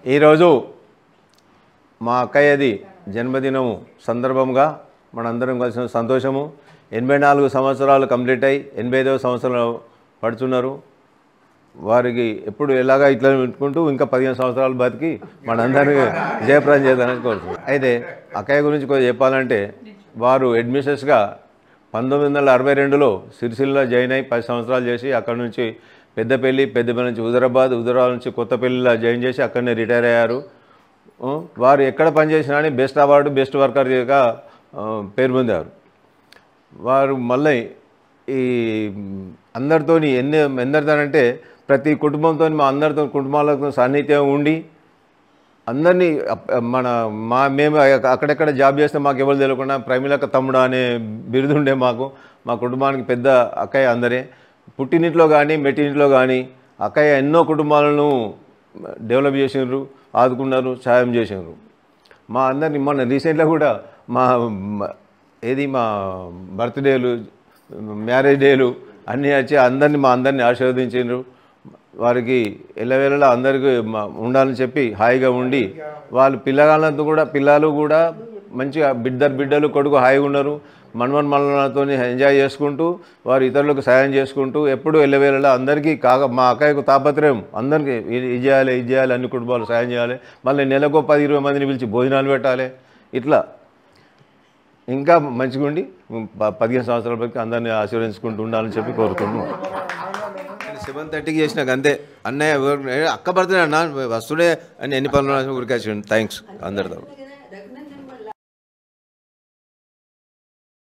ఈరోజు మా అక్కయ్యది జన్మదినం సందర్భంగా మనందరం కలిసిన సంతోషము. 84 సంవత్సరాలు కంప్లీట్ అయ్యి 85వ సంవత్సరంలో పడుతున్నారు. వారికి ఎప్పుడు ఎలాగా ఇట్లా పెట్టుకుంటూ ఇంకా 15 సంవత్సరాలు బతికి మనందరికీ జయప్రదం చేద్దామని కోరుతున్నాను. అయితే అక్కయ్య గురించి కొంచెం చెప్పాలంటే వారు అడ్మినిస్ట్రేటర్స్గా 1962లో సిరిసిల్లలో జాయిన్ అయ్యి 10 సంవత్సరాలు చేసి అక్కడ నుంచి పెద్దపల్లి నుంచి హుజరాబాద్ నుంచి కొత్తపల్లిలో జాయిన్ చేసి అక్కడనే రిటైర్ అయ్యారు. వారు ఎక్కడ పనిచేసినా అని బెస్ట్ అవార్డు బెస్ట్ వర్కర్గా పేరు పొందారు. వారు మళ్ళీ ఈ అందరితోని ఎందరితోనంటే ప్రతి కుటుంబంతో మా అందరితో కుటుంబాలతో సాన్నిధ్యం ఉండి అందరినీ మేము అక్కడెక్కడ జాబ్ చేస్తే మాకు ఎవరు తెలియకుండా ప్రైమిలక్క తమ్ముడు అనే బిరుదుండే మా కుటుంబానికి పెద్ద అక్కయ్య అందరే. పుట్టినింట్లో కానీ మెట్టినింట్లో కానీ అక్కయ్య ఎన్నో కుటుంబాలను డెవలప్ చేసినారు, ఆదుకున్నారు, సహాయం చేసినారు. మా అందరినీ మొన్న రీసెంట్గా కూడా మా బర్త్డేలు మ్యారేజ్ డేలు అన్నీ వచ్చి మా అందరినీ ఆశీర్వదించారు. వారికి ఎల్లవేళలా అందరికీ ఉండాలని చెప్పి హాయిగా ఉండి వాళ్ళు పిల్లలు కూడా మంచిగా బిడ్డలు కొడుకు హాయిగా ఉన్నారు. మనతో ఎంజాయ్ చేసుకుంటూ వారు ఇతరులకు సాయం చేసుకుంటూ ఎప్పుడూ ఎల్లవేళలా అందరికీ మా అక్కయ్యకు తాపత్రయం అందరికీ ఇది చేయాలి అన్ని కుటుంబాలు సాయం చేయాలి, మళ్ళీ నెలకు 10-20 మందిని పిలిచి భోజనాలు పెట్టాలి. ఇట్లా ఇంకా మంచిగా ఉండి 15 సంవత్సరాల వరకు అందరినీ ఆశీర్వదించుకుంటూ ఉండాలని చెప్పి కోరుతున్నాను. 7:30కి చేసినాక అంతే. అన్నయ్య అక్క బర్త్డే అన్న వస్తుడే అని ఎన్ని పనులు ఉరికాల్సి. థ్యాంక్స్ అందరితో.